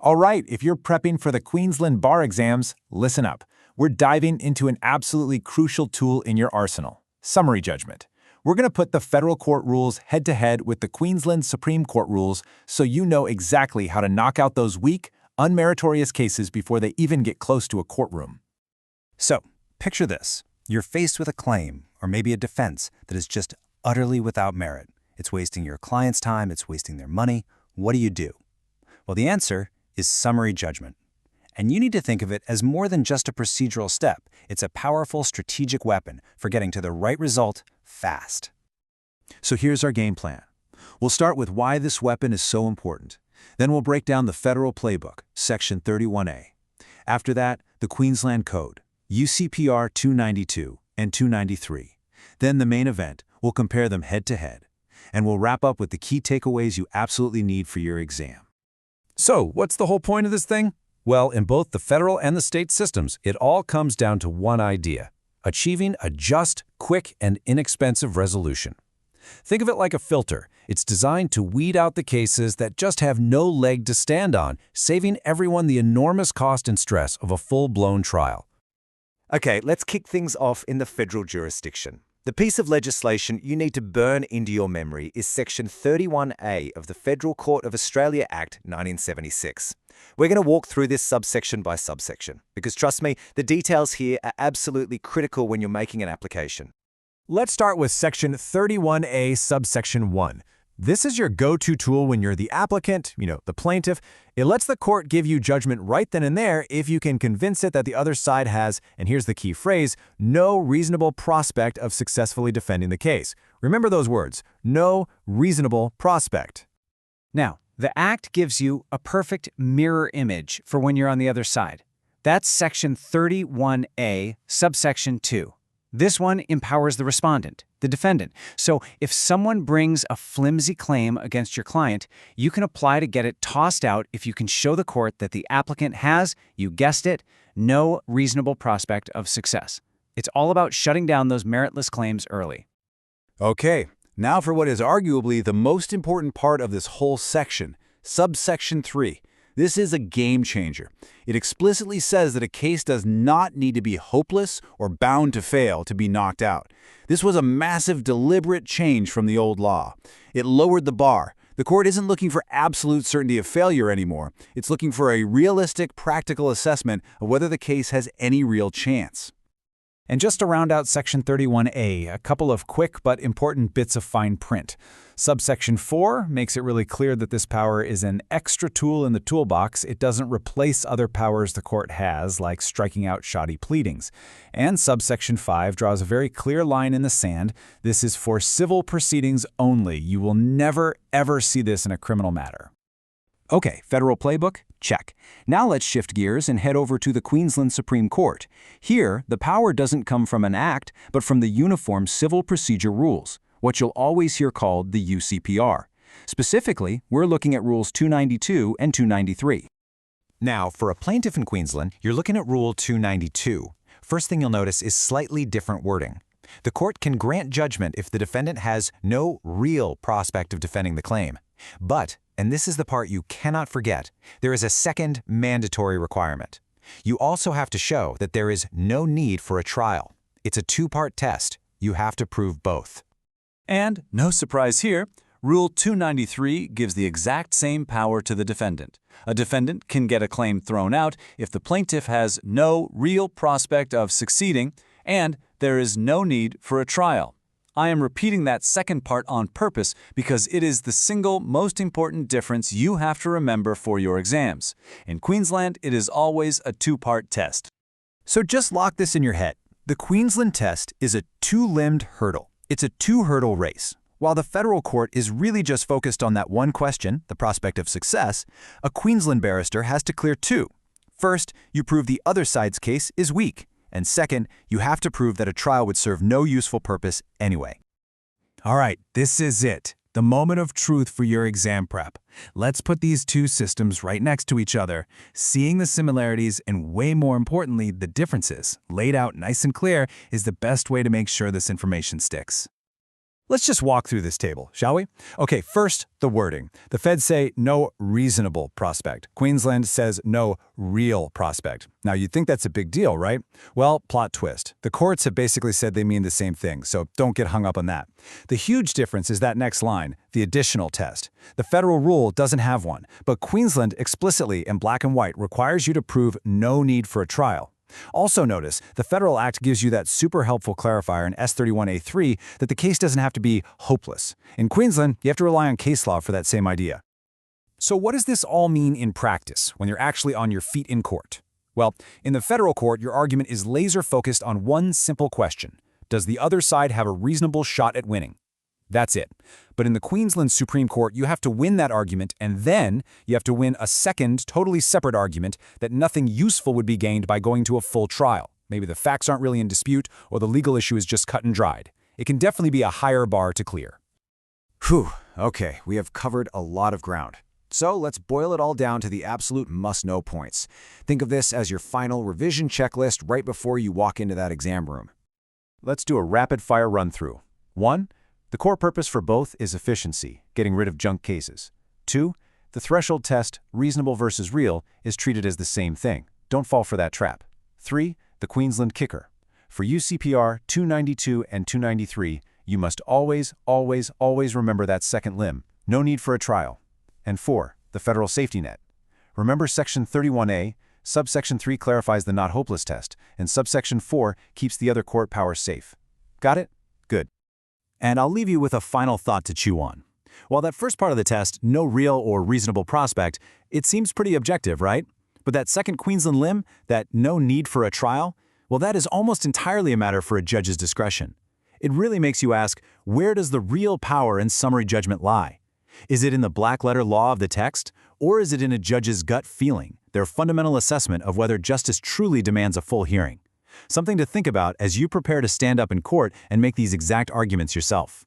All right, if you're prepping for the Queensland bar exams, listen up. We're diving into an absolutely crucial tool in your arsenal, summary judgment. We're going to put the federal court rules head-to-head with the Queensland Supreme Court rules so you know exactly how to knock out those weak, unmeritorious cases before they even get close to a courtroom. So, picture this. You're faced with a claim, or maybe a defense, that is just utterly without merit. It's wasting your client's time, it's wasting their money. What do? Well, the answer is summary judgment. And you need to think of it as more than just a procedural step. It's a powerful strategic weapon for getting to the right result fast. So here's our game plan. We'll start with why this weapon is so important. Then we'll break down the federal playbook, Section 31A. After that, the Queensland Code, UCPR 292 and 293. Then the main event, we'll compare them head-to-head. And we'll wrap up with the key takeaways you absolutely need for your exam. So, what's the whole point of this thing? Well, in both the federal and the state systems, it all comes down to one idea: achieving a just, quick, and inexpensive resolution. Think of it like a filter. It's designed to weed out the cases that just have no leg to stand on, saving everyone the enormous cost and stress of a full-blown trial. Okay, let's kick things off in the federal jurisdiction. The piece of legislation you need to burn into your memory is Section 31A of the Federal Court of Australia Act 1976. We're going to walk through this subsection by subsection, because trust me, the details here are absolutely critical when you're making an application. Let's start with Section 31A, subsection 1. This is your go-to tool when you're the applicant, the plaintiff. It lets the court give you judgment right then and there if you can convince it that the other side has, and here's the key phrase, no reasonable prospect of successfully defending the case. Remember those words, no reasonable prospect. Now, the Act gives you a perfect mirror image for when you're on the other side. That's Section 31A, subsection 2. This one empowers the respondent, the defendant. So if someone brings a flimsy claim against your client, you can apply to get it tossed out if you can show the court that the applicant has, you guessed it, no reasonable prospect of success. It's all about shutting down those meritless claims early. Okay, now for what is arguably the most important part of this whole section, subsection 3. This is a game changer. It explicitly says that a case does not need to be hopeless or bound to fail to be knocked out. This was a massive, deliberate change from the old law. It lowered the bar. The court isn't looking for absolute certainty of failure anymore. It's looking for a realistic, practical assessment of whether the case has any real chance. And just to round out Section 31A, a couple of quick but important bits of fine print. Subsection 4 makes it really clear that this power is an extra tool in the toolbox. It doesn't replace other powers the court has, like striking out shoddy pleadings. And subsection 5 draws a very clear line in the sand. This is for civil proceedings only. You will never, ever see this in a criminal matter. Okay, federal playbook? Check. Now let's shift gears and head over to the Queensland Supreme Court. Here, the power doesn't come from an act, but from the Uniform Civil Procedure Rules, what you'll always hear called the UCPR. Specifically, we're looking at Rules 292 and 293. Now, for a plaintiff in Queensland, you're looking at Rule 292. First thing you'll notice is slightly different wording. The court can grant judgment if the defendant has no real prospect of defending the claim. But, and this is the part you cannot forget, there is a second mandatory requirement. You also have to show that there is no need for a trial. It's a two-part test. You have to prove both. And, no surprise here, Rule 293 gives the exact same power to the defendant. A defendant can get a claim thrown out if the plaintiff has no real prospect of succeeding and there is no need for a trial. I am repeating that second part on purpose because it is the single most important difference you have to remember for your exams. In Queensland, it is always a two-part test. So just lock this in your head. The Queensland test is a two-limbed hurdle. It's a two-hurdle race. While the federal court is really just focused on that one question, the prospect of success, a Queensland barrister has to clear two. First, you prove the other side's case is weak. And second, you have to prove that a trial would serve no useful purpose anyway. All right, this is it. The moment of truth for your exam prep. Let's put these two systems right next to each other, seeing the similarities and, way more importantly, the differences, laid out nice and clear, is the best way to make sure this information sticks. Let's just walk through this table, shall we? Okay, first, the wording. The feds say no reasonable prospect. Queensland says no real prospect. Now, you'd think that's a big deal, right? Well, plot twist. The courts have basically said they mean the same thing, so don't get hung up on that. The huge difference is that next line, the additional test. The federal rule doesn't have one, but Queensland explicitly in black and white requires you to prove no need for a trial. Also notice, the Federal Act gives you that super helpful clarifier in S31A3 that the case doesn't have to be hopeless. In Queensland, you have to rely on case law for that same idea. So what does this all mean in practice when you're actually on your feet in court? Well, in the federal court, your argument is laser-focused on one simple question. Does the other side have a reasonable shot at winning? That's it. But in the Queensland Supreme Court, you have to win that argument, and then you have to win a second, totally separate argument that nothing useful would be gained by going to a full trial. Maybe the facts aren't really in dispute, or the legal issue is just cut and dried. It can definitely be a higher bar to clear. Whew, okay, we have covered a lot of ground. So let's boil it all down to the absolute must-know points. Think of this as your final revision checklist right before you walk into that exam room. Let's do a rapid-fire run-through. 1. The core purpose for both is efficiency, getting rid of junk cases. 2. The threshold test, reasonable versus real, is treated as the same thing. Don't fall for that trap. 3. The Queensland kicker. For UCPR 292 and 293, you must always, always, always remember that second limb. No need for a trial. And 4. The federal safety net. Remember Section 31A, Subsection 3 clarifies the not hopeless test, and Subsection 4 keeps the other court powers safe. Got it? Good. And I'll leave you with a final thought to chew on. While that first part of the test, no real or reasonable prospect, it seems pretty objective, right? But that second Queensland limb, that no need for a trial, well, that is almost entirely a matter for a judge's discretion. It really makes you ask, where does the real power in summary judgment lie? Is it in the black-letter law of the text, or is it in a judge's gut feeling, their fundamental assessment of whether justice truly demands a full hearing? Something to think about as you prepare to stand up in court and make these exact arguments yourself.